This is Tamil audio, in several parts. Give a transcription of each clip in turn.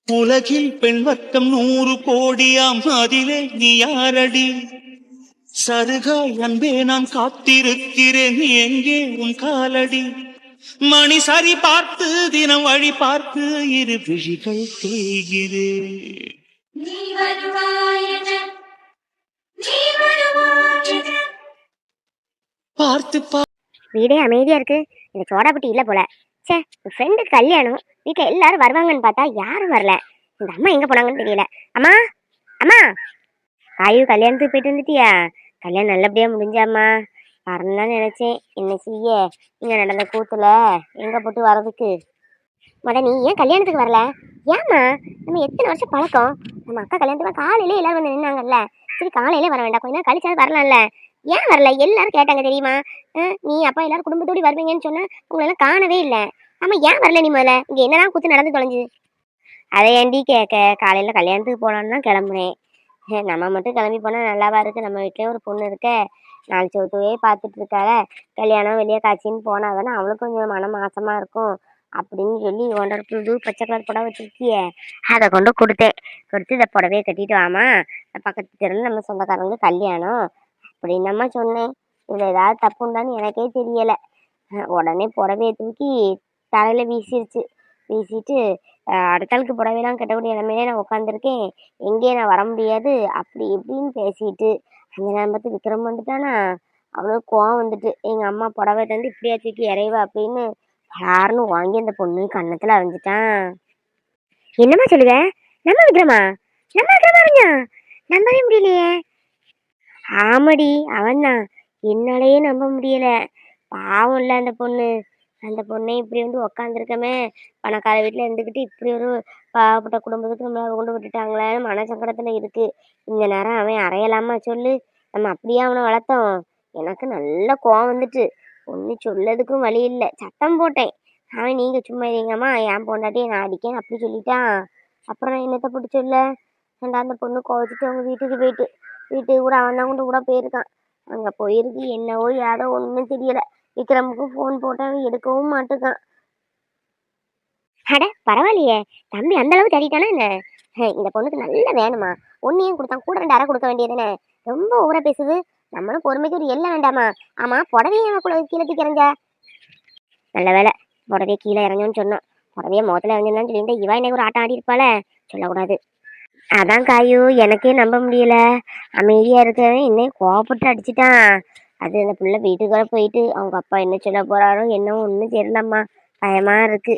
உலகில் பெண் வர்க்கம் 100 கோடியாம், அதிலே நீ யாரடி? சருகாய் அன்பே நான் காத்திருக்கிறேன், எங்கே உன் காலடி? மணி சரி பார்த்து தினம் வழி பார்த்து இரு விழிகள் தேய்கிறேன். பார்த்து வீடே அமைதியா இருக்கு. இந்த சோடாபுட்டி இல்ல போல. சே, ஃப்ரெண்டுக்கு கல்யாணம், வீட்டுல எல்லாரும் வருவாங்கன்னு பார்த்தா யாரும் வரல. இந்த அம்மா எங்க போனாங்கன்னு தெரியல. அம்மா, அம்மா, காயு கல்யாணத்துக்கு போயிட்டு வந்துட்டியா? கல்யாணம் நல்லபடியா முடிஞ்சாம்மா? வரணும்னு நினைச்சேன். என்ன செய்ய, இங்க நடந்த கூத்துல எங்க போட்டு வர்றதுக்கு. நீ ஏன் கல்யாணத்துக்கு வரல? ஏம்மா, நம்ம எத்தனை வருஷம் பழக்கம். நம்ம அக்கா கல்யாணத்துக்கு காலையில எல்லாரும் வந்து நின்னாங்கல்ல. சரி, காலையில வர வேண்டாம், கொஞ்ச நேரம் கழிச்சாலும் வரலாம்ல. ஏன் வரல? எல்லாரும் கேட்டாங்க தெரியுமா? நீ அப்பா எல்லாரும் குடும்பத்தோடு வருவீங்கன்னு சொன்னா உங்களெல்லாம் காணவே இல்லை. ஆமா, ஏன் வரல நீ? முதல்ல இங்க என்னதான் கூத்து நடந்து தொலைஞ்சு? அதை ஏண்டி கேட்க? காலையில கல்யாணத்துக்கு போலான்னு தான் கிளம்புனேன். நம்ம மட்டும் கிளம்பி போனா நல்லாவா இருக்கு? நம்ம வீட்லயும் ஒரு பொண்ணு இருக்க, நாலு சவுத்துவே பார்த்துட்டு இருக்காள. கல்யாணம் வெளியே காட்சின்னு போனா தானே அவளுக்கு கொஞ்சம் மனம் மாசமா இருக்கும் அப்படின்னு சொல்லி ஒன்றரை புது பச்சை கலர் புடவை வச்சிருக்கிய, அதை கொண்டு கொடுத்தேன். கொடுத்து இந்த புடவையை கட்டிட்டு வாமா, பக்கத்து தெருவில் நம்ம சொந்தக்காரங்களுக்கு கல்யாணம் அப்படின்னம்மா சொன்னேன். இதுல ஏதாவது தப்புண்டான்னு எனக்கே தெரியலை. உடனே புடவையை தூக்கி தலையில வீசிருச்சு. வீசிட்டு அடுத்தாளுக்கு புடவையெல்லாம் கட்டக்கூடிய நிலைமையிலே நான் உட்காந்துருக்கேன், எங்கேயே நான் வர முடியாது அப்படி இப்படின்னு பேசிட்டு அந்த நேரம் பார்த்து விக்ரம் வந்துட்டானா. அவனுக்கு கோவம் வந்துட்டு, எங்கள் அம்மா புடவை தந்து இப்படியா தூக்கி இறைவா அப்படின்னு யாருன்னு வாங்கி அந்த பொண்ணு கன்னத்தில் அரைஞ்சிட்டான். என்னம்மா சொல்லுங்க? நம்ம விக்ரமா? நம்ம விக்ரமா அறிஞ்சா? நம்பவே முடியலையே. ஆமாடி, அவன்தான். என்னாலேயே நம்ப முடியல. பாவம் இல்லை அந்த பொண்ணு. அந்த பொண்ணை இப்படி வந்து உக்காந்துருக்கமே, பணக்கார வீட்டில் இருந்துக்கிட்டு இப்படி ஒரு பாவப்பட்ட குடும்பத்துக்கு நம்மளை கொண்டு விட்டுட்டாங்களேன்னு மனசங்கடத்தில் இருக்கு. இந்த நேரம் அவன் அறையலாமா சொல்லு? நம்ம அப்படியே அவனை வளர்த்தோம். எனக்கு நல்ல கோவம் வந்துட்டு ஒன்று சொல்லதுக்கும் வழி இல்லை, சத்தம் போட்டேன். அவன் நீங்கள் சும்மா இருங்கம்மா, என் பொண்டாட்டியை நான் அடிக்கேன் அப்படி சொல்லிட்டான். அப்புறம் நான் என்னத்தை போட்டு சொல்ல? அந்த பொண்ணு கோவச்சிட்டு அவங்க வீட்டுக்கு போயிட்டு, வீட்டுக்கு கூட அவன் தான் கொண்டு கூட போயிருக்கான். அங்கே போயிருக்கு என்னவோ யாரோ ஒன்றும் தெரியலை. விக்ரமுக்கு ஃபோன் போட்டால் எடுக்கவும் மாட்டுக்கான். அட பரவாயில்லையே, தம்பி அந்த அளவு தட்டிட்டானா என்ன? இந்த பொண்ணுக்கு நல்லா வேணுமா? ஒன்னையும் கொடுத்தான், கூட 2 அரை கொடுக்க வேண்டியதுன்னு ரொம்ப ஊற பேசுது. நம்மளும் பொறுமைக்கு ஒரு எல்லாம் வேண்டாமா? ஆமா, புடவையே கீழே தூக்கி இறஞ்ச. நல்ல வேலை புடவையை கீழே இறங்குன்னு சொன்னோம். புடவைய முகத்துல இறங்குன்னு சொல்லிட்டு இவா என்ன ஒரு ஆட்டம் ஆடி இருப்பாள, சொல்லக்கூடாது. அதான் காயு, எனக்கே நம்ப முடியல. அமைதியா இருக்கவன் இன்னும் கோவப்பட்டு அடிச்சிட்டான். அது அந்த பிள்ளை வீட்டுக்கு வர போயிட்டு அவங்க அப்பா என்ன சொல்ல போறாரோ என்னவோ ஒன்றும் தெரியலம்மா, பயமா இருக்கு.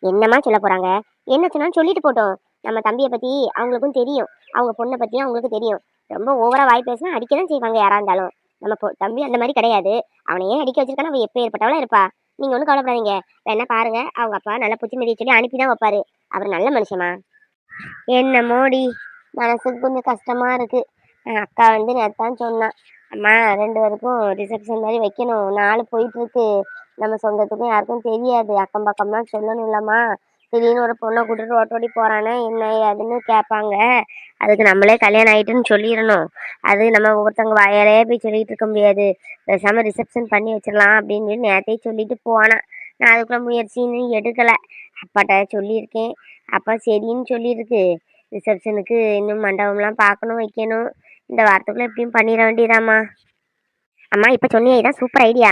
என்னம்மா சொல்ல போறாங்க? என்ன சொன்னாலும் சொல்லிட்டு போட்டோம். நம்ம தம்பியை பத்தி அவங்களுக்கும் தெரியும், அவங்க பொண்ணை பத்தியும் அவங்களுக்கு தெரியும். ரொம்ப ஓவரா வாய் பேசினா அடிக்கதான் செய்வாங்க யாரா இருந்தாலும். நம்ம தம்பி அந்த மாதிரி கிடையாது. அவனை ஏன் அடிக்க வச்சிருக்கான்னு அவன் எப்போ ஏற்பட்டவளா இருப்பா. நீங்க ஒன்றும் கவலைப்படாதீங்க. வேணா பாருங்க, அவங்க அப்பா நல்லா புத்தி மெதிய சொல்லி அனுப்பிதான் வைப்பாரு. அவர் நல்ல மனுஷமா. என்ன மோடி, மனசுக்கு கொஞ்சம் கஷ்டமா இருக்கு. அக்கா வந்து நேத்தான் சொன்னான், அம்மா 2 பேருக்கும் ரிசப்ஷன் மாதிரி வைக்கணும், 4 போயிட்டு இருக்கு. நம்ம சொந்தத்துக்கும் யாருக்கும் தெரியாது, அக்கம் பக்கம்லாம் சொல்லணும் இல்லம்மா. திடீர்னு ஒரு பொண்ணை கூட்டிட்டு ஓட்டோடி போறானே என்ன ஏதுன்னு கேட்பாங்க. அதுக்கு நம்மளே கல்யாணம் ஆயிட்டுன்னு சொல்லிடணும். அது நம்ம ஒவ்வொருத்தவங்க வாயாலே போய் சொல்லிட்டு இருக்க முடியாது. பேசாம ரிசப்ஷன் பண்ணி வச்சிடலாம் அப்படின்னு சொல்லி நேரத்தையே சொல்லிட்டு போனான். நான் அதுக்குள்ள முயற்சின்னு எடுக்கலை. அப்பாட்ட சொல்லியிருக்கேன், அப்பா சரின்னு சொல்லியிருக்கு. ரிசப்ஷனுக்கு இன்னும் மண்டபம்லாம் பார்க்கணும், வைக்கணும். இந்த வாரத்துக்குள்ள எப்படியும் பண்ணிட வேண்டியதாம்மா. அம்மா இப்போ சொன்னியே, இதான் சூப்பர் ஐடியா.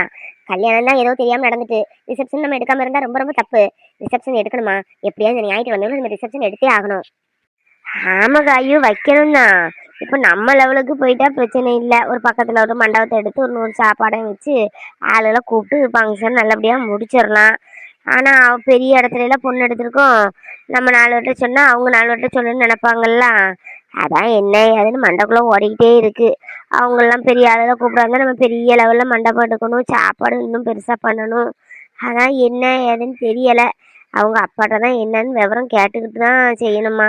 கல்யாணம் தான் ஏதோ தெரியாமல் நடந்துட்டு, ரிசப்ஷன் நம்ம எடுக்காம இருந்தால் ரொம்ப ரொம்ப தப்பு. ரிசப்ஷன் எடுக்கணுமா? எப்படியாவது ஞாயிற்று வந்தாலும் நம்ம ரிசப்ஷன் எடுத்தே ஆகணும். ஆமா காயு, வைக்கணும் தான். இப்போ நம்ம லெவலுக்கு போயிட்டா பிரச்சனை இல்லை. ஒரு பக்கத்தில் ஒரு மண்டபத்தை எடுத்து ஒரு 100 சாப்பாடையும் வச்சு ஆளுகளை கூப்பிட்டு ஃபங்க்ஷன் நல்லபடியாக முடிச்சிடலாம். ஆனால் பெரிய இடத்துலலாம் பொண்ணு எடுத்திருக்கோம். நம்ம 4 வட்ட சொன்னால் அவங்க 4 வட்ட சொல்லணும்னு நினைப்பாங்கல்ல. அதான் என்ன ஏதுன்னு மண்டபக்குள்ளே ஓடிக்கிட்டே இருக்கு. அவங்களெலாம் பெரிய ஆளெல்லாம் கூப்பிடாங்க, நம்ம பெரிய லெவலில் மண்டபம் எடுக்கணும், சாப்பாடு இன்னும் பெருசாக பண்ணணும். அதான் என்ன ஏதுன்னு தெரியலை. அவங்க அப்பாட்ட தான் என்னன்னு விவரம் கேட்டுக்கிட்டு தான் செய்யணுமா.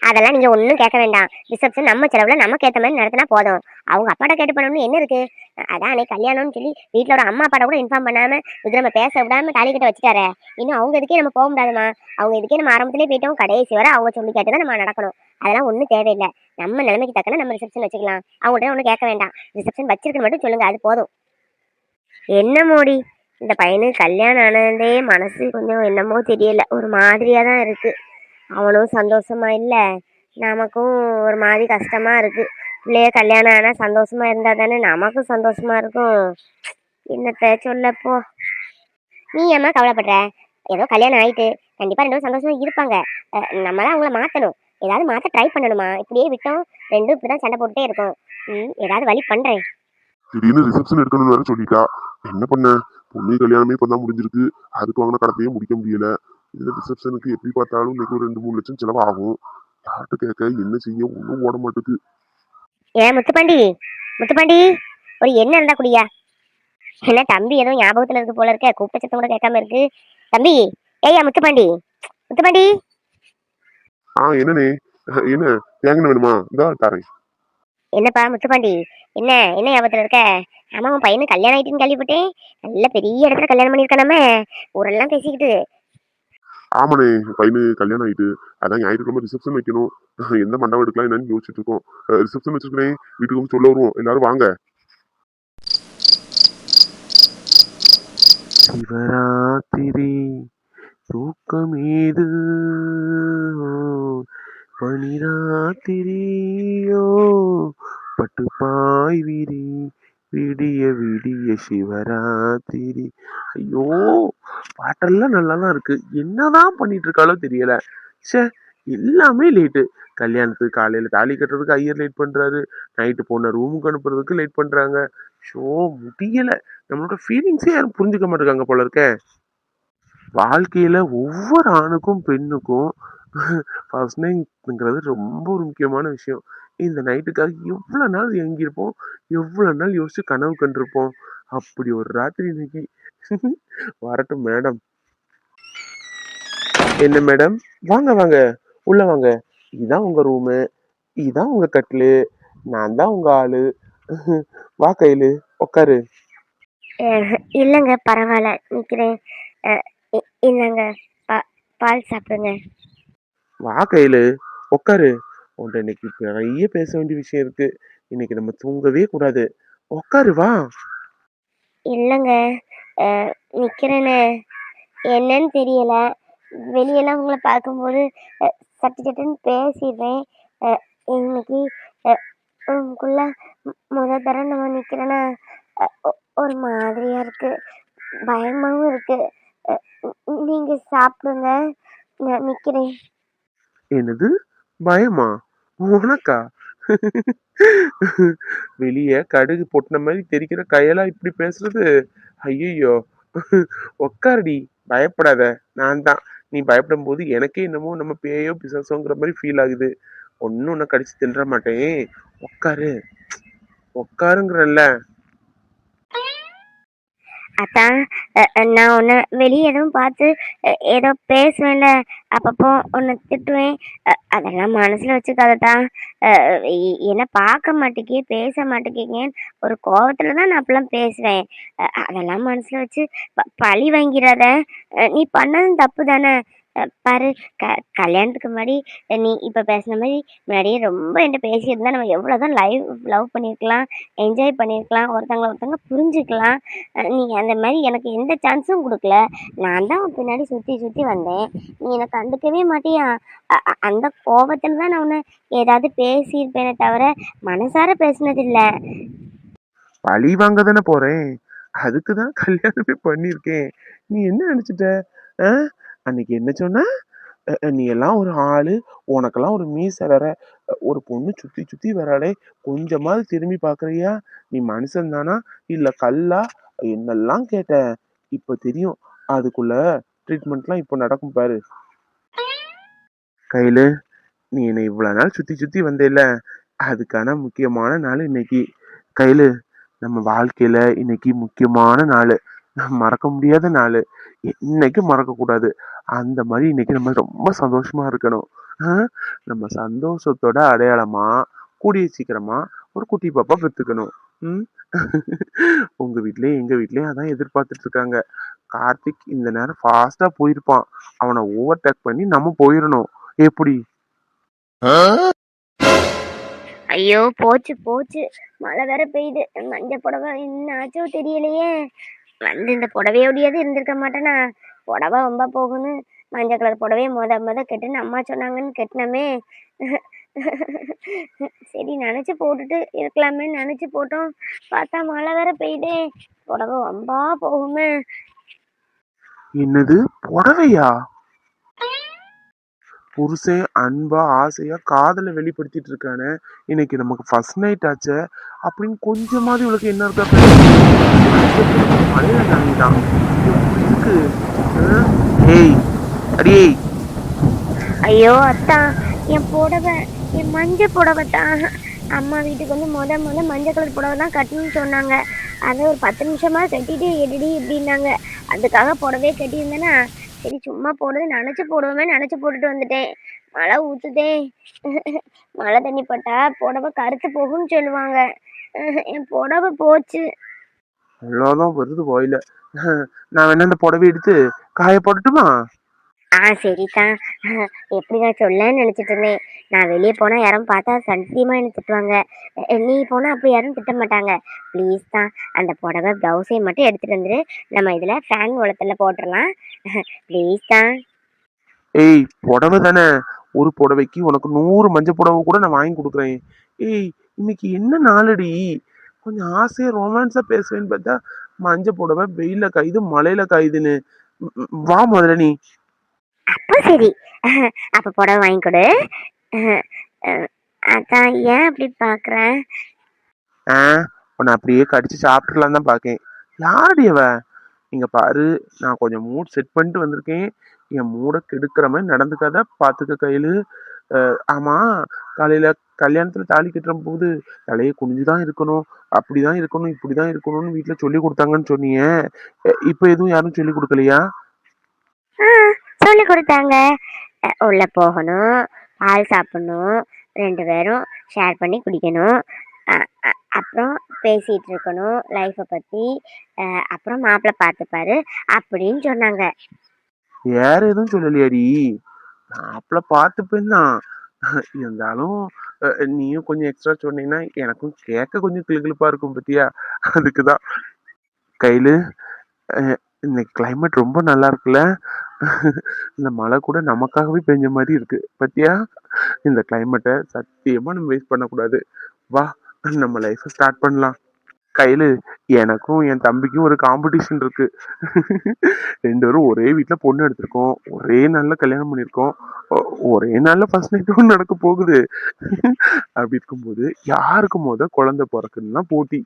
அதெல்லாம் நீங்கள் ஒன்றும் கேட்க வேண்டாம். ரிசப்ஷன் நம்ம செலவில் நமக்கு ஏற்ற மாதிரி நடத்தினா போதும். அவங்க அப்பாட்ட கேட்டு பண்ணணும்னு என்ன இருக்குது? அதான் அன்னைக்கு கல்யாணம்னு சொல்லி வீட்டில் ஒரு அம்மா அப்பாட்ட கூட இன்ஃபார்ம் பண்ணாமல் விக்ரம பேச விடாமல் தாலி கட்ட வச்சுட்டாரு. இன்னும் அவங்க இதுக்கே நம்ம போக முடியாதுமா. அவங்க இதுக்கே நம்ம ஆரம்பத்திலே போயிட்டோம், கடைசி வரை அவங்க சொல்லி கேட்டு தான் நம்ம நடக்கணும். அதெல்லாம் ஒன்றும் தேவையில்லை. நம்ம நிலைமைக்கு தக்கன நம்ம ரிசப்ஷன் வச்சுக்கலாம். அவங்கள்ட்ட ஒன்றும் கேட்க வேண்டாம். ரிசப்ஷன் வச்சிருக்கன்னு மட்டும் சொல்லுங்கள், அது போதும். என்ன மோடி, இந்த பையனுக்கு கல்யாணம் ஆனதே மனசு கொஞ்சம் என்னமோ தெரியல, ஒரு மாதிரியாக தான் இருக்குது. அவனும் சந்தோஷமா இல்ல, நமக்கும் ஒரு மாதிரி கஷ்டமா இருக்கு. பிள்ளைய கல்யாணம் ஆனா சந்தோஷமா இருந்தா தானே நமக்கும் சந்தோஷமா இருக்கும். என்னத்த சொல்லப்போ. நீ ஏம்மா கவலைப்படுற? ஏதோ கல்யாணம் ஆயிட்டு கண்டிப்பா ரெண்டு பேரும் சந்தோஷமா இருப்பாங்க. நம்ம தான் அவங்கள மாத்தணும். ஏதாவது மாத்த ட்ரை பண்ணணுமா? இப்படியே விட்டோம் ரெண்டும் இப்படிதான் சண்டை போட்டுட்டே இருக்கும். ஏதாவது வழி பண்றேன். திடீர்னு ரிசப்ஷன் எடுக்கணும்னு வேற சொல்லிட்டா. என்ன பண்ண? பொண்ணு கல்யாணமே இப்பதான் முடிஞ்சிருக்கு. அதுக்கு வாங்கின கடத்தையே முடிக்க முடியல. இதுல ரிசப்ஷனுக்கு எப்படி பார்த்தாலும் இன்னைக்கு ஒரு 2-3 லட்சம் செலவாகும். யார்கிட்ட கேட்க என்ன செய்ய ஒன்றும் ஓட மாட்டேங்குது. ஏன் முத்துப்பாண்டி, முத்துப்பாண்டி, ஒரு என்ன இருந்தா குடியா? என்ன தம்பி ஏதோ ஞாபகத்துல இருக்கு போல இருக்க, கூப்பிட்ட சத்தம் கூட கேட்காம இருக்கு. தம்பி, ஏய்யா முத்துப்பாண்டி, முத்துப்பாண்டி. என்னண்ணே? என்ன தேங்கண்ண வேணுமா? இதா தரேன். என்னப்பா முத்துப்பாண்டி, என்ன என்ன ஞாபகத்துல இருக்க? ஆமா உன் பையனுக்கு கல்யாணம் ஆயிட்டுன்னு கேள்விப்பட்டேன். நல்ல பெரிய இடத்துல கல்யாணம் பண்ணிருக்கானாமே, ஊரெல்லாம் பேசிக்கிட்டு. ஆமாண்ணே, பையனு கல்யாணம் ஆயிட்டு. அதான் ஞாயிற்றுக்கிழமை ரிசப்ஷன் வைக்கணும். எந்த மண்டபம் எடுக்கலாம் என்னன்னு யோசிச்சுட்டு இருக்கோம். ரிசப்ஷன் வச்சிருக்கேன், வீட்டுக்கு வந்து சொல்ல வருவோம். எல்லாரும் வாங்க. சிவராத்திரி தூக்கமேது பனிராத்திரியோ பட்டுப்பாய் விரி விடிய விடிய சிவராத்திரி. ஐயோ, பாட்டெல்லாம் நல்லாதான் இருக்கு. என்னதான் பண்ணிட்டு இருக்காளோ தெரியல. சே, எல்லாமே லேட்டு. கல்யாணத்துக்கு காலையில தாலி கட்டுறதுக்கு ஐயர் லேட் பண்றாரு. நைட்டு பொண்ணை ரூமுக்கு அனுப்புறதுக்கு லேட் பண்றாங்க. ஷோ, முடியல. நம்மளோட ஃபீலிங்ஸே யாரும் புரிஞ்சுக்க மாட்டேங்காங்க போல இருக்க. வாழ்க்கையில ஒவ்வொரு ஆணுக்கும் பெண்ணுக்கும் ஃபர்ஸ்ட் நைட்ங்கிறது ரொம்ப ஒரு முக்கியமான விஷயம். இந்த நைட்டுக்காக எவ்வளவு நாள் ஏங்கியிருப்போம், எவ்வளவு நாள் யோசிச்சு கனவு கண்டிருப்போம். அப்படி ஒரு ராத்திரி இன்னைக்கு. வரட்டும் மேடம். என்ன மேடம்? வாங்க வாங்க, உள்ள வாங்க. இதுதான் உங்க ரூமு, இதுதான் உங்க கட்டிலு, நான் தான் உங்க ஆளு. வா கையில உட்காரு. இல்லைங்க பரவாயில்ல நிக்கிறேன். இல்லைங்க, பால் சாப்பிடுங்க. வா கையில உட்காரு. உன்ட்ட இன்னைக்கு நிறைய பேச வேண்டிய விஷயம் இருக்கு. இன்னைக்கு நம்ம தூங்கவே கூடாது. உட்காரு வா. இல்லைங்க, நிக்கிறேன்னு என்னன்னு தெரியல. வெளியெல்லாம் உங்களை பார்க்கும்போது சட்டு சட்டுன்னு பேசிடுறேன். இன்னைக்கு உங்களுக்குள்ள தடவை நம்ம நிக்கிறேன்னா ஒரு மாதிரியா இருக்கு, பயமாவும் இருக்கு. நீங்க சாப்பிடுங்க, நான் நிக்கிறேன். என்னது? பயமா? உனக்கா? வெளிய கடுகு பொட்டின மாதிரி தெரிக்கிற கையெல்லாம் இப்படி பேசுறது? ஐயோ, உக்காரடி, பயப்படாத. நான் தான். நீ பயப்படும் போது எனக்கே என்னமோ நம்ம பேயோ பிசாசோங்கிற மாதிரி ஃபீல் ஆகுது. ஒன்னும் உன்னை கடிச்சு தின்ற மாட்டேன். உக்காரு, உக்காருங்கிறல்ல. அதான், நான் உன்னை வெளியே எதுவும் பார்த்து ஏதோ பேசுவேன்ல, அப்பப்போ உன்னை திட்டுவேன். அதெல்லாம் மனசில் வச்சுக்காததான். என்னை பார்க்க மாட்டேங்கி பேச மாட்டேங்கிங்கன்னு ஒரு கோவத்தில் தான் நான் அப்பெல்லாம் பேசுவேன். அதெல்லாம் மனசில் வச்சு பழி வாங்கிறாத. நீ பண்ணதும் தப்பு தானே. பாரு, கல்யாணத்துக்கு முன்னாடி நீ இப்போ பேசுன மாதிரி முன்னாடியே ரொம்ப என்கிட்ட பேசியிருந்தா நம்ம எவ்வளோதான் லவ் பண்ணியிருக்கலாம், என்ஜாய் பண்ணியிருக்கலாம், ஒருத்தவங்க புரிஞ்சுக்கலாம். நீ அந்த மாதிரி எனக்கு எந்த சான்ஸும் கொடுக்கல. நான் தான் உன் பின்னாடி சுற்றி சுற்றி வந்தேன், நீ என்னை கண்டுக்கவே மாட்டியா? அந்த கோபத்தில் தான் நான் உன்னை ஏதாவது பேசியிருப்பேனே தவிர மனசார பேசினதில்லை. பழி வாங்க தானே போறேன். அதுக்கு தான் கல்யாணமே பண்ணியிருக்கேன். நீ என்ன நினைச்சிட்ட? அன்னைக்கு என்ன சொன்ன? நீ எல்லாம் ஒரு ஆளு, உனக்கெல்லாம் ஒரு மீசை வேற. ஒரு பொண்ணு சுத்தி சுத்தி வராளே, கொஞ்சமாவது திரும்பி பாக்குறியா? நீ மனுஷன் தானா இல்ல கல்லா? என்னெல்லாம் கேட்டேன். இப்ப தெரியும் அதுக்குள்ள ட்ரீட்மெண்ட்லாம் இப்போ நடக்கும் பாரு. கையில, நீ என்னை இவ்வளவு நாள் சுத்தி சுத்தி வந்தேல, அதுக்கான முக்கியமான நாள் இன்னைக்கு. கையில, நம்ம வாழ்க்கையில இன்னைக்கு முக்கியமான நாள், மறக்க முடியாத நாள். என்னைக்கும் மறக்க கூடாது. அந்த மாதிரி இன்னைக்கு நம்ம ரொம்ப சந்தோஷமா இருக்கணும். நம்ம சந்தோஷத்தோட அடையாளமா கூடிய சீக்கிரமா ஒரு குட்டி பாப்பா பெத்துக்கணும். ம். உங்க வீட்லயும் எங்க வீட்லயும் அதான் எதிர்பார்த்துட்டு இருக்காங்க. கார்த்திக் இந்த நேரம் ஃபாஸ்டா போயிருப்பான். அவனை ஓவர்டேக் பண்ணி நம்ம போயிடணும். எப்படி? ஐயோ போச்சு போச்சு, மழை வேற பெய்யுது. மஞ்ச புடவை என்ன ஆச்சோ தெரியலையே. வந்து இந்த புடவையோடையாவது இருந்திருக்க மாட்டேனா? புடவை ரொம்ப போகுன்னு மஞ்சள் கலர் புடவையே முத கட்டுன்னு அம்மா சொன்னாங்கன்னு கட்டினமே. சரி நினச்சி போட்டுட்டு இருக்கலாமே நினச்சி போட்டோம். பார்த்தா மழை வேற பெய்யுதே, புடவை வம்பா போகுமே. என்னது புடவையா? புருஷன் அன்பா ஆசையா காதலை வெளிப்படுத்திட்டு இருக்கானே, இன்னைக்கு நமக்கு ஃபர்ஸ்ட் நைட் ஆச்சே அப்படின்னு கொஞ்சமாவது இவளுக்கு என்ன இருக்கா? மழையில நனைதான் எப்படி இருக்கு? ஏய் அடியே, ஐயோ அத்தா, என் புடவை, என் மஞ்சள் புடவை தான். அம்மா வீட்டுக்கு வந்து முத மஞ்சள் கலர் புடவை தான் கட்டணும்னு சொன்னாங்க. அதை ஒரு 10 நிமிஷமா கட்டிட்டு எடுடி இப்படின்னாங்க. அதுக்காக புடவையே கட்டியிருந்தேன்னா சரி சும்மா போடுறது நினச்சி போடுவோமே நினச்சி போட்டுட்டு வந்துட்டேன். மழை ஊற்றுதே. மழை தண்ணி பட்டா புடவை கருத்து போகும்னு சொல்லுவாங்க. என் புடவை போச்சு. அவ்வளோதான் வருது வாயில. நான் வேணா இந்த புடவை எடுத்து காய போடட்டுமா? சரிதான். எப்படி நான் சொல்லன்னு நினச்சிட்டு இருந்தேன். நான் வெளியே போனால் யாரும் பார்த்தா சத்தியமாக என்ன திட்டுவாங்க. நீ போனால் அப்படி யாரும் திட்ட மாட்டாங்க. ப்ளீஸ் தான், அந்த புடவை ப்ளவுஸையும் மட்டும் எடுத்துகிட்டு வந்துடு. நம்ம இதில் ஃபேன் உலத்தில் போட்டுடலாம். ப்ளீஸ் தான். ஏய் புடவை தானே, ஒரு புடவைக்கு உனக்கு 100 மஞ்சள் புடவை கூட நான் வாங்கி கொடுக்குறேன். ஏய் இன்னைக்கு என்ன நாளடி? கொஞ்சம் ஆசையா ரொமான்ஸா பேசுவேன்னு பார்த்தா மஞ்சள் புடவை வெயில காயுது மழையில காயுதுன்னு. வா முதல்ல நீ. அப்போ சரி, அப்போ புடவை வாங்கி கொடு. அதான் ஏன் அப்படி பார்க்குறேன்? உன்னை அப்படியே கடிச்சு சாப்பிட்டுலாம் தான் பார்க்கேன். யாரு அவ? இங்க பாரு, நான் கொஞ்சம் மூட் செட் பண்ணிட்டு வந்திருக்கேன். என் மூடை கெடுக்கிற மாதிரி நடந்துக்காத, பார்த்துக்க கையில. ஆமா, காலையில கல்யாணத்துல தாலி கட்டுற போது தலையை குனிஞ்சுதான் இருக்கணும், அப்படிதான் இருக்கணும், இப்படிதான் இருக்கணும்னு வீட்டுல சொல்லி கொடுத்தாங்கன்னு சொன்னீங்க. இப்ப எதுவும் யாரும் சொல்லி கொடுக்கலையா? சொல்லி கொடுத்தாங்க. உள்ள போகணும், பால் சாப்பிடணும், 2 பேரும் ஷேர் பண்ணி குடிக்கணும், அப்புறம் பேசிட்டு இருக்கணும் லைஃப்பை பற்றி, அப்புறம் மாப்பிள்ளை பார்த்துப்பாரு அப்படின்னு சொன்னாங்க. வேற எதுவும் சொல்லலையாடி? மாப்பிள்ள பார்த்துப்பேன்னா இருந்தாலும் நீயும் கொஞ்சம் எக்ஸ்ட்ரா சொன்னீங்கன்னா எனக்கும் கேட்க கொஞ்சம் கிளுகிளுப்பா இருக்கும் பத்தியா, அதுக்குதான். கையில இன்னைக்கு கிளைமேட் ரொம்ப நல்லா இருக்குல்ல. இந்த மழை கூட நமக்காகவே பெஞ்ச மாதிரி இருக்கு பத்தியா. இந்த கிளைமேட்டை சத்தியமா நம்ம வேஸ்ட் பண்ணக்கூடாது. வா நம்ம லைஃபை ஸ்டார்ட் பண்ணலாம். கையில எனக்கும் என் தம்பிக்கும் ஒரு காம்படிஷன் இருக்கு. 2 பேரும் ஒரே வீட்டுல பொண்ணு எடுத்திருக்கோம், ஒரே நாள்ல கல்யாணம் பண்ணிருக்கோம், ஒரே நாள்ல ஃபர்ஸ்ட் நைட்டும் நடக்க போகுது. அப்படி இருக்கும்போது யாருக்கு குழந்தை பிறக்குன்னா போட்டி.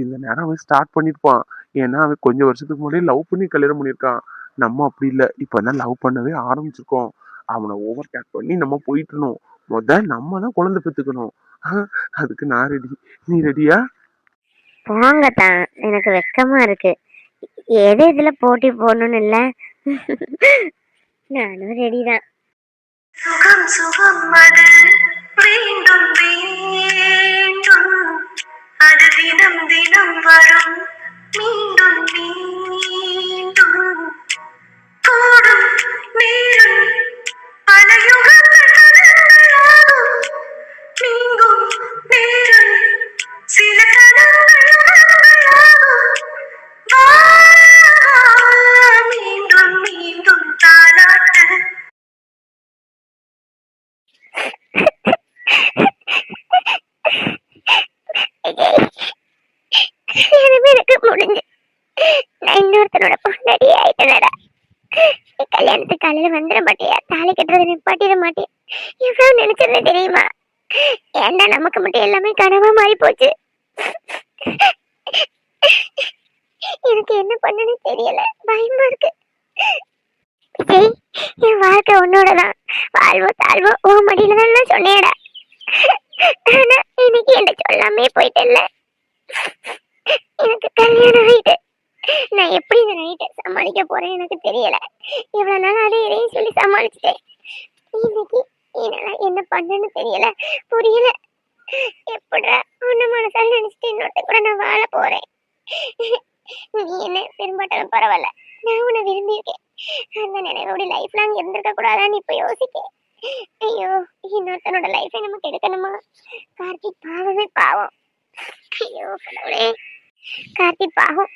இந்த நேரம் அவன் ஸ்டார்ட் பண்ணிருப்பான். ஏன்னா அவன் கொஞ்சம் வருஷத்துக்கு முன்னாடி லவ் பண்ணி கல்யாணம் பண்ணிருக்கான். நம்ம அப்படி இல்லை, இப்பதான் லவ் பண்ணவே ஆரம்பிச்சிருக்கோம். அவனை ஓவர் டேக் பண்ணி நம்ம போயிட்டணும். நம்ம தான் குழந்தை பெத்துக்கணும். அதுக்கு நான் ரெடி, நீ ரெடியா? போங்க தான், எனக்கு வெக்கமா இருக்கு. எது இதுல போட்டி போடணும்னு இல்ல. நானும் ரெடி தான். சுகம் சுகம் அது வேண்டும் வேண்டும், அது தினம் தினம் வரும் மீண்டும் மீண்டும், கூடும் நேரம் பல யுகங்கள் கடந்தாலும், நீங்கும் நேரம் சில மீண்டும் மீண்டும் தாலாட்ட. எனக்கு முடிஞ்சு நான் இன்னொருத்தனோட பொண்டாடி ஆயிட்டேனடா. கல்யாணத்துக்கு காலையில வந்துட மாட்டியா? தாலி கட்டுறதை நிப்பாட்டிட மாட்டேன். எவ்வளவு நினைச்சிருந்தேன் தெரியுமா? ஏன்டா நமக்கு மட்டும் எல்லாமே கனவா மாறி போச்சு. எனக்கு என்ன பண்ணனு தெரியல, பயமா இருக்கு. விஜய், என் வாழ்க்கை உன்னோடதான், வாழ்வோ தாழ்வோ ஓ மடியில தான் சொன்னேடா. ஆனா இன்னைக்கு என்ன சொல்லாமே போயிட்டல. எனக்கு கல்யாணம் ஆயிட்டு நான் எப்படி இந்த நைட்டை சமாளிக்க போறேன் எனக்கு தெரியல. இவ்வளவு நாள் அதே இதையும் சொல்லி சமாளிச்சுட்டேன். இன்னைக்கு என்னால என்ன பண்ணன்னு தெரியல, புரியல. எப்படா உன்ன மனசால நினைச்சிட்டு இன்னொருத்த கூட நான் வாழ போறேன். நீ என்ன விரும்பாட்டாலும் பரவாயில்ல, நான் உன்னை விரும்பியிருக்கேன். அந்த நினைவோட லைஃப் லாங் இருந்திருக்க கூடாதான்னு இப்ப யோசிக்க. ஐயோ, இன்னொருத்தனோட லைஃபை நமக்கு எடுக்கணுமா? கார்த்திக் பாவமே பாவம். ஐயோ கடவுளே, கார்த்திக் பாவம்.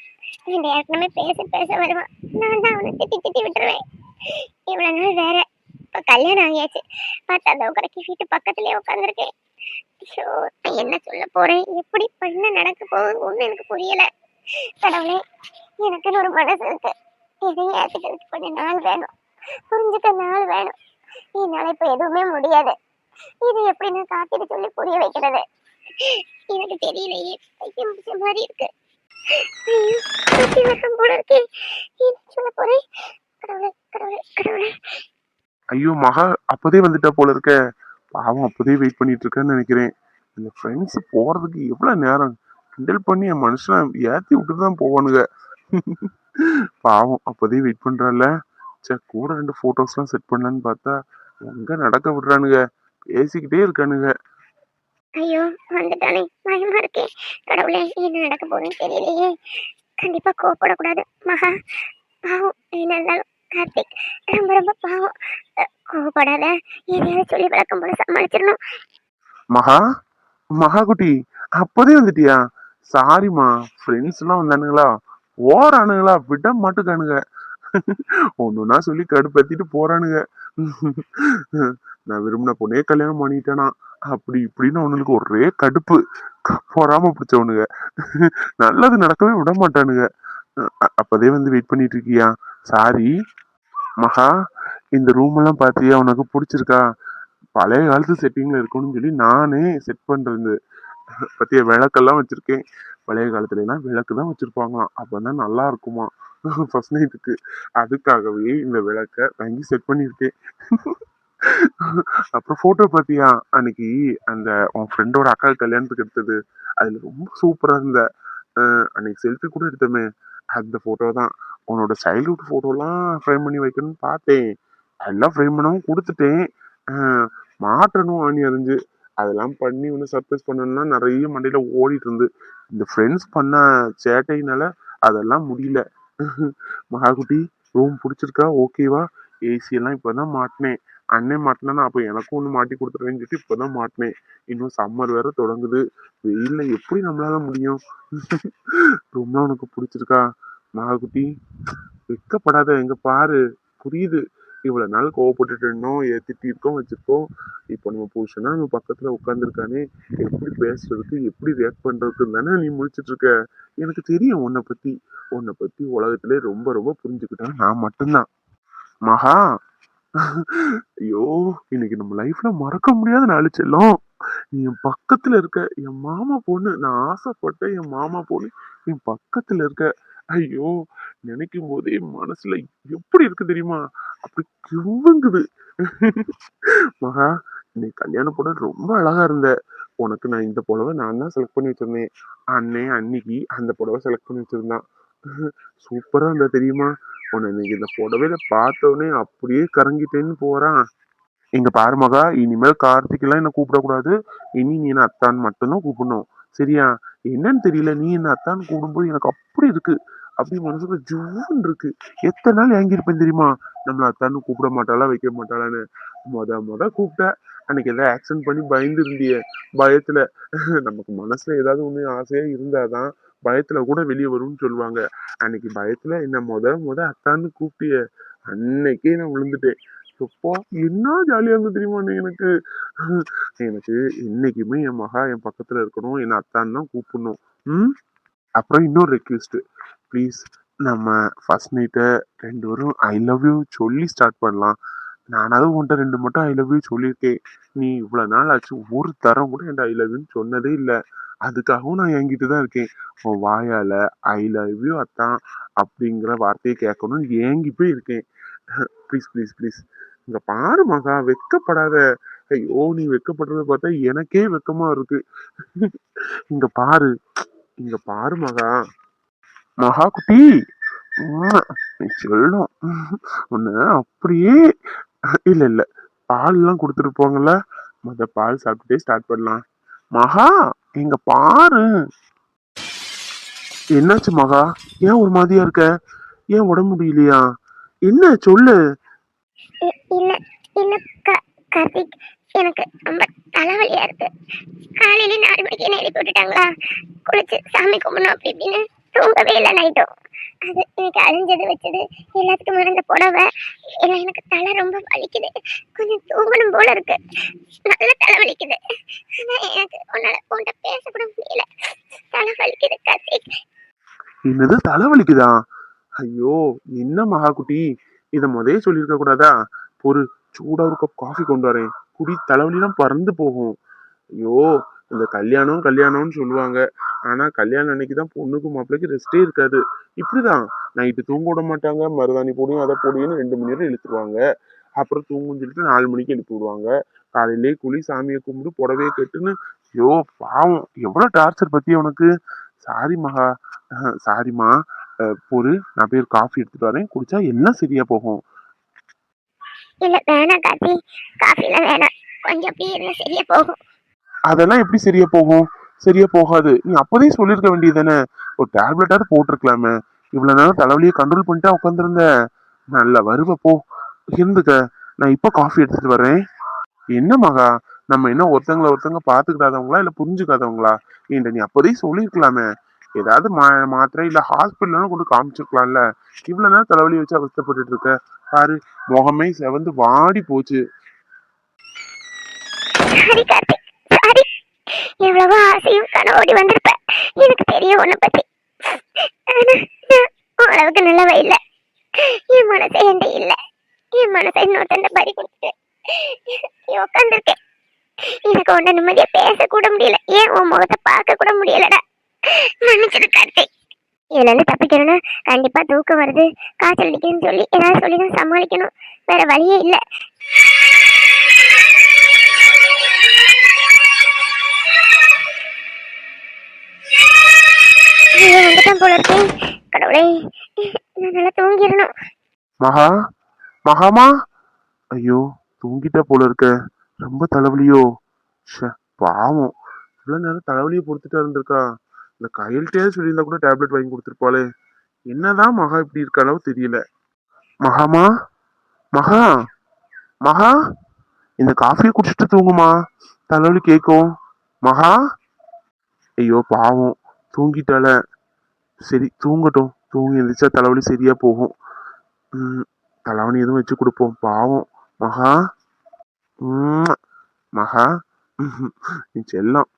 என் ஏற்கனவே பேச பேச வருவான். நான் தான் அவனை திட்டி திட்டி விட்டுருவேன். இவ்வளவு நாள் வேற, இப்ப கல்யாணம் ஆகியாச்சு. பார்த்தா அந்த உக்கரைக்கு வீட்டு பக்கத்துலயே உட்காந்துருக்கேன். ஐயோ, நான் என்ன சொல்ல போறேன், எப்படி இப்ப என்ன நடக்க போகுது ஒண்ணு எனக்கு புரியல. கடவுளே, எனக்குன்னு ஒரு மனசு இருக்கு. எதையும் ஏத்துக்கிறதுக்கு கொஞ்சம் நாள் வேணும், புரிஞ்சுக்க நாள் வேணும். என்னால இப்ப எதுவுமே முடியாது. இது எப்படி நான் காத்திட்டு சொல்லி புரிய வைக்கிறது எனக்கு தெரியலையே. பைத்தியம் பிடிச்ச மாதிரி இருக்கு. ஐயோ, சுத்தி வரம் போல இருக்கே. என்ன சொல்ல போறேன்? கடவுளே, கடவுளே, கடவுளே. ஐயோ மகா, அப்போதே வந்துட்டா போல இருக்க. பாவம், அப்போதே வெயிட் பண்ணிட்டு இருக்கேன்னு நினைக்கிறேன். இந்த ஃப்ரெண்ட்ஸ் போறதுக்கு எவ்வளவு நேரம் கிண்டல் பண்ணி என் மனுஷனை ஏத்தி விட்டுட்டு தான் போவானுங்க. பாவம், அப்போதே வெயிட் பண்றான்ல. சே, கூட 2 போட்டோஸ்லாம் செட் பண்ணலான்னு பார்த்தா எங்க நடக்க விடுறானுங்க, பேசிக்கிட்டே இருக்கானுங்க. ஐயோ, வந்துட்டானே, பயமா இருக்கே. கடவுளே, என்ன நடக்க போகுதுன்னு தெரியலையே. கண்டிப்பா கோவப்படக்கூடாது மகா. பாவம், என்ன இருந்தாலும் கார்த்திக் ரொம்ப ரொம்ப பாவம். கோவப்படாத, எதையாவது சொல்லி விளக்கம் போல சமாளிச்சிடணும். மகா, மகா குட்டி, அப்போதே வந்துட்டியா? சாரிம்மா, ஃப்ரெண்ட்ஸ் எல்லாம் வந்தானுங்களா, ஓரானுங்களா, விட மாட்டுக்கானுங்க. ஒண்ணுன்னா சொல்லி கடுப்பேத்திட்டு போறானுங்க. நான் விரும்பின பொண்ணே கல்யாணம் பண்ணிட்டேனா அப்படி இப்படின்னு அவனுக்கு ஒரே கடுப்பு. பொறாம பிடிச்சவனுங்க. நல்லது நடக்கவே விட மாட்டானுங்க. அப்பதே வந்து வெயிட் பண்ணிட்டு இருக்கியா? சாரி மகா, இந்த ரூம் எல்லாம் பாத்தியா, உனக்கு பிடிச்சிருக்கா? பழைய காலத்து செட்டிங்ல இருக்கணும்னு சொல்லி நானே செட் பண்றது. பத்திய விளக்கெல்லாம் வச்சிருக்கேன். பழைய காலத்துல எல்லாம் விளக்கு தான் வச்சிருப்பாங்களாம், அப்பதான் நல்லா இருக்குமா ஃபர்ஸ்ட் நைட்டுக்கு. அதுக்காகவே இந்த விளக்க வாங்கி செட் பண்ணிருக்கேன். அப்புறம் போட்டோ பாத்தியா, அன்னைக்கு அந்த உன் ஃப்ரெண்டோட அக்கா கல்யாணத்துக்கு எடுத்தது, அதுல ரொம்ப சூப்பரா இருந்த. அன்னைக்கு செல்ஃபி கூட எடுத்தோமே, அந்த போட்டோ தான். உன்னோட சைல்ட்ஹுட் போட்டோலாம் ஃப்ரேம் பண்ணி வைக்கணும்னு பார்த்தேன். எல்லாம் ஃப்ரேம் பண்ணவும் கொடுத்துட்டேன். மாற்றணும் ஆணி அறிஞ்சு அதெல்லாம் பண்ணி ஒன்று சர்ப்ரைஸ் பண்ணணும்னா நிறைய மண்டையில ஓடிட்டு இருந்து, இந்த ஃப்ரெண்ட்ஸ் பண்ண சேட்டையினால அதெல்லாம் முடியல. மகாகுட்டி, ரூம் பிடிச்சிருக்கா? ஓகேவா? ஏசி எல்லாம் இப்பதான் மாட்டினேன். அண்ணன் மாட்டினா அப்போ எனக்கும் ஒன்று மாட்டி கொடுத்துருவேன்னு சொல்லிட்டு இப்பதான் மாட்டினேன். இன்னும் சம்மர் வேற தொடங்குது, வெயில்ல எப்படி நம்மளால முடியும்? ரூம்லாம் உனக்கு பிடிச்சிருக்கா மகாகுட்டி? வெக்கப்படாத, எங்க பாரு, புரியுது. இவ்வளவு நாள் கோவப்பட்டுட்டு இருந்தோம், ஏத்திட்டு இருக்கோம், வச்சிருக்கோம். இப்போ நம்ம புருஷனா நம்ம பக்கத்துல உட்காந்துருக்கானே, எப்படி பேசுறதுக்கு எப்படி ரியாக்ட் பண்றதுக்கு தானே நீ முழிச்சிட்டு இருக்க. எனக்கு தெரியும் உன்னை பத்தி உலகத்திலே ரொம்ப ரொம்ப புரிஞ்சுக்கிட்டேன் நான் மட்டும்தான். மகா, ஐயோ, இன்னைக்கு நம்ம லைஃப்ல மறக்க முடியாத நாள் செல்லம். நீ என் பக்கத்துல இருக்க, என் மாமா பொண்ணு, நான் ஆசைப்பட்ட என் மாமா பொண்ணு என் பக்கத்துல இருக்க. ஐயோ, நினைக்கும் போதே மனசுல எப்படி இருக்கு தெரியுமா? அப்படி கிவுங்குது. மகா, நீ கல்யாண புடவை ரொம்ப அழகா இருந்த. உனக்கு நான் இந்த புடவை நான் தான் செலக்ட் பண்ணி வச்சிருந்தேன். அன்னைக்கு அந்த புடவை செலக்ட் பண்ணி வச்சிருந்தான். சூப்பரா இருந்தா தெரியுமா? உன்னை இன்னைக்கு இந்த புடவையில பார்த்தோன்னே அப்படியே கறங்கிட்டேன்னு போறான். இங்க பாரு மகா, இனிமேல் கார்த்திக் எல்லாம் என்ன கூப்பிடக்கூடாது. இனி நீ என்ன அத்தான் மட்டும்தான் கூப்பிடணும், சரியா? என்னன்னு தெரியல, நீ என்ன அத்தான் கூப்பிடும்போது எனக்கு அப்படி இருக்கு, அப்படி மனசுல ஜூன் இருக்கு. எத்தனை நாள் ஏங்கியிருப்பேன் தெரியுமா, நம்மள அத்தான்னு கூப்பிட மாட்டாளா வைக்க மாட்டாளான்னு. முத கூப்பிட்ட அன்னைக்கு ஏதாவது ஆக்சன் பண்ணி பயந்து இருந்திய பயத்துல. நமக்கு மனசுல ஏதாவது ஒண்ணு ஆசையா இருந்தாதான் பயத்துல கூட வெளியே வரும்னு சொல்லுவாங்க. அன்னைக்கு பயத்துல என்ன முத அத்தான்னு கூப்பிட்டிய, அன்னைக்கே நான் விழுந்துட்டேன். எப்பா, என்ன ஜாலியா இருந்து தெரியுமா எனக்கு. எனக்கு என்னைக்குமே என் மகா என் பக்கத்துல இருக்கணும், என் அத்தான் தான் கூப்பிடணும். அப்புறம் இன்னொரு ரெக்வெஸ்ட், ப்ளீஸ், நம்ம ஃபர்ஸ்ட் நைட்டை 2 பேரும் ஐ லவ் யூ சொல்லி ஸ்டார்ட் பண்ணலாம். நானாவது உன்ட்ட 2 மட்டும் ஐ லவ் யூ சொல்லியிருக்கேன். நீ இவ்வளவு நாள் ஆச்சு ஒரு தரம் கூட என்கிட்ட ஐ லவ் யூன்னு சொன்னதே இல்லை. அதுக்காகவும் நான் என்கிட்ட தான் இருக்கேன். உன் வாயால ஐ லவ் யூ அத்தான் அப்படிங்கிற வார்த்தையை கேட்கணும்னு ஏங்கி போய் இருக்கேன். ப்ளீஸ் ப்ளீஸ் ப்ளீஸ், இங்க பாரு மகா, வெக்கப்படாத. ஐயோ, நீ வெக்கப்படுறத பார்த்தா எனக்கே வெக்கமா இருக்கு. இங்க பாரு, இங்க பாரு மகா. மகா குட்டி, நீ சொல்லணும் ஒண்ணு அப்படியே. இல்ல, பால் எல்லாம் கொடுத்துட்டு போங்கல்ல, பால் சாப்பிட்டுட்டே ஸ்டார்ட் பண்ணலாம். மகா, இங்க பாரு. என்னாச்சு மகா, ஏன் ஒரு மாதிரியா இருக்க? ஏன் உடம்பு முடியலையா? என்ன சொல்லு. இல்ல இல்ல கார்த்திக், எனக்கு ரொம்ப தலைவலியா இருக்கு. காலையில 4 மணிக்கு என்ன எழுப்பி விட்டுட்டாங்களா, குளிச்சு சாமி கும்பிடணும் அப்படி இப்படின்னு. தூங்கவே இல்லை நைட்டும். அது எனக்கு அழிஞ்சது வச்சது எல்லாத்துக்கும் மறந்த புடவை எல்லாம். எனக்கு தலை ரொம்ப வலிக்குது, கொஞ்சம் தூங்கணும் போல இருக்கு, நல்ல தலை வலிக்குது. ஆனா எனக்கு உன்கிட்ட பேசக்கூட முடியல, தலை வலிக்குது கார்த்திக். என்னது தலைவலிக்குதா? ஐயோ, என்ன மகா குட்டி, இத முதலே சொல்லியிருக்க கூடாதா? ஒரு சூடா ஒரு கப் காஃபி கொண்டு வரேன், குடி, தலைவலிலாம் பறந்து போகும். ஐயோ, இந்த கல்யாணம் கல்யாணம்னு சொல்லுவாங்க, ஆனா கல்யாணம் அன்னைக்குதான் பொண்ணுக்கும் மாப்பிள்ளைக்கு ரெஸ்டே இருக்காது. இப்படிதான் நைட்டு தூங்க விட மாட்டாங்க, மருதாணி போடியும் அதை போடியும் 2 மணி நேரம் இழுத்துருவாங்க. அப்புறம் தூங்குன்னு சொல்லிட்டு 4 மணிக்கு எழுப்பி விடுவாங்க. காலையிலேயே குளி, சாமியை கும்பிடு, புடவையை கட்டுன்னு. ஐயோ பாவம், எவ்வளவு டார்ச்சர் பத்தி உனக்கு. சாரி மகா, சாரிம்மா. பொறு, நான் போய் காஃபி எடுத்துட்டு வரேன், குடிச்சா எல்லாம் சரியா போகும். இல்ல வேணாம் கார்த்தி, காஃபிலாம் வேணாம், கொஞ்சம் அப்படியே இருந்தா சரியா போகும். அதெல்லாம் எப்படி சரியா போகும்? சரியா போகாது. நீ அப்போதே சொல்லியிருக்க வேண்டியதானே, ஒரு டேப்லெட்டாவது போட்டிருக்கலாமே. இவ்வளவு நேரம் தலைவலியை கண்ட்ரோல் பண்ணிட்டா உட்காந்துருந்த. நல்ல வருவ போ, இருந்துக்க. நான் இப்போ காஃபி எடுத்துட்டு வரேன். என்ன மகா, நம்ம என்ன ஒருத்தங்க பாத்துக்கிடாதவங்களா இல்ல புரிஞ்சுக்காதவங்களா? ஏன்டா நீ அப்போதே சொல்லியிருக்கலாமே. ஏதாவது மாத்திரை இல்ல ஹாஸ்பிட்டல் கொண்டு காமிச்சிருக்கலாம்ல. இவ்வளவு நேரம் தலைவலி வச்சு அவஸ்தப்பட்டு இருக்க. பாரு, முகமே செவந்து வாடி போச்சு. சரி கார்த்திக், சாரி. எவ்வளவோ ஆசையும் கனவோடி வந்திருப்பேன், எனக்கு தெரியும் உன்னை பத்தி. ஆனா நான் அளவுக்கு நல்லவ இல்ல. என் மனசை என்கிட்ட இல்ல, என் மனசை இன்னொருத்தண்ட பறி கொடுத்துட்டு உட்காந்துருக்கேன். எனக்கு உன்ன நிம்மதியா பேச கூட முடியல, ஏன் உன் முகத்தை பார்க்க கூட முடியலடா. மன்னிச்சிடு கார்த்திக். இதுல இருந்து தப்பிக்கணும்னா கண்டிப்பா தூக்கம் வருது, காய்ச்சல் அடிக்குதுன்னு சொல்லி ஏதாவது சொல்லிதான் சமாளிக்கணும், வேற வழியே இல்ல. வந்துட்டான் போல இருக்கே, கடவுளே, நான் நல்லா தூங்கிடணும். மகா, மகாமா. ஐயோ, தூங்கிட்டா போல இருக்க. ரொம்ப தலைவலியோ? பாவம், இவ்வளவு நேரம் தலைவலியை பொறுத்துட்டா இருந்திருக்கா. இந்த கையல்கிட்டே சொல்லியிருந்தா கூட டேப்லெட் வாங்கி கொடுத்துருப்பாளே. என்னதான் மகா இப்படி இருக்காளோ தெரியல. மகாமா, மகா, மகா, இந்த காஃபியை குடிச்சிட்டு தூங்குமா, தலைவலி கேட்கும். மகா. ஐயோ பாவம், தூங்கிட்டால. சரி தூங்கட்டும், தூங்கி எழுந்திரிச்சா தலைவலி சரியா போகும். தலைவணி எதுவும் வச்சு கொடுப்போம், பாவம். மகா, மகா, நீ செல்லம்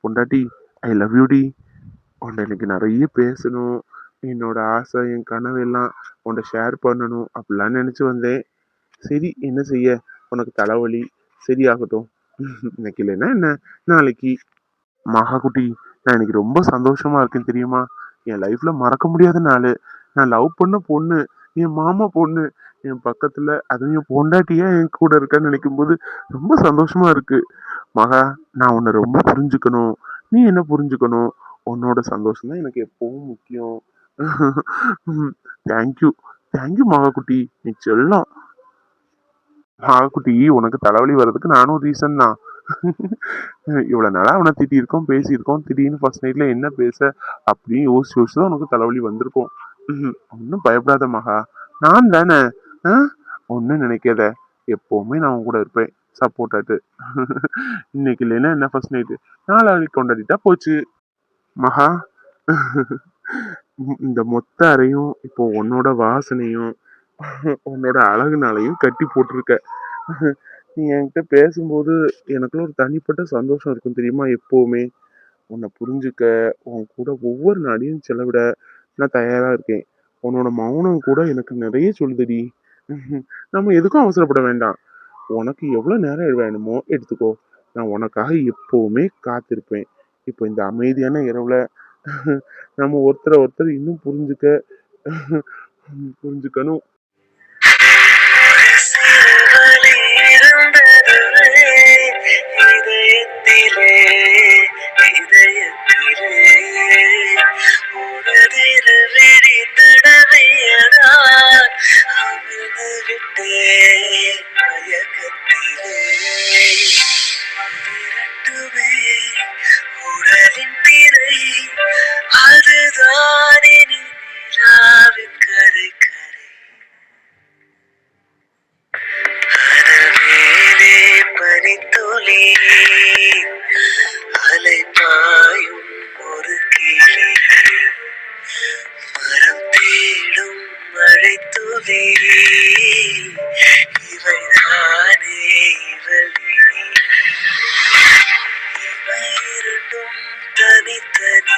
பொண்டாட்டி, ஐ லவ் யூ டி. உன்னை எனக்கு நிறைய பேசணும், என்னோட ஆசை என் கனவு எல்லாம் உன்னை ஷேர் பண்ணணும் அப்படிலாம் நினைச்சு வந்தேன். சரி என்ன செய்ய, உனக்கு தலைவலி சரியாகட்டும். இன்னைக்கு இல்லைன்னா என்ன, நாளைக்கு. மகா குட்டி, நான் இன்னைக்கு ரொம்ப சந்தோஷமா இருக்கேன் தெரியுமா. என் லைஃப்ல மறக்க முடியாத நாள். நான் லவ் பண்ண பொண்ணு, என் மாமா பொண்ணு என் பக்கத்துல, அதுவும் என் பொண்டாட்டியா என் கூட இருக்கான்னு நினைக்கும் போது ரொம்ப சந்தோஷமா இருக்கு. மகா, நான் உன்னை ரொம்ப புரிஞ்சுக்கணும், நீ என்ன புரிஞ்சுக்கணும். உன்னோட சந்தோஷம் தான் எனக்கு எப்பவும் முக்கியம். தேங்க்யூ, தேங்க்யூ மகா குட்டி, நீ செல்லம். மகா குட்டி, உனக்கு தலைவலி வர்றதுக்கு நானும் ரீசன் தான். இவ்வளவு நாளா அவனை திட்டிருக்கோம், பேசியிருக்கோம், திடீர்னு ஃபர்ஸ்ட் நைட்ல என்ன பேச அப்படின்னு யோசிச்சு தான் உனக்கு தலைவலி வந்திருக்கும். ஒன்னும் பயப்படாத மகா, நான் தானே. ஒன்னும் நினைக்காத, எப்பவுமே நான் உன் கூட இருப்பேன் சப்போர்ட் ஆட்டு. இன்னைக்கு இல்லைன்னா என்ன ஃபர்ஸ்ட் நைட்டு, நாளைக்கு கொண்டாடிட்டா போச்சு. மகா, இந்த மொத்த அறையும் இப்போ உன்னோட வாசனையும் உன்னோட அழகுனாலையும் கட்டி போட்டிருக்க. நீ என்கிட்ட பேசும்போது எனக்குள்ள ஒரு தனிப்பட்ட சந்தோஷம் இருக்கும் தெரியுமா. எப்பவுமே உன்னை புரிஞ்சுக்க, உன் கூட ஒவ்வொரு நாளையும் செலவிட நான் தயாரா இருக்கேன். உன்னோட மௌனம் கூட எனக்கு நிறைய சொல்லுதுடி. நம்ம எதுக்கும் அவசரப்பட வேண்டாம். உனக்கு எவ்வளவு நேரம் வேணுமோ எடுத்துக்கோ, நான் உனக்காக எப்பவுமே காத்திருப்பேன். இப்போ இந்த அமைதியான இரவுல நம்ம ஒருத்தரை இன்னும் புரிஞ்சுக்கணும். அலை பாயும் ஒரு கிளி. மழை துளி இவைதானே இவள் விழி இவை இரண்டும் தனித்தனி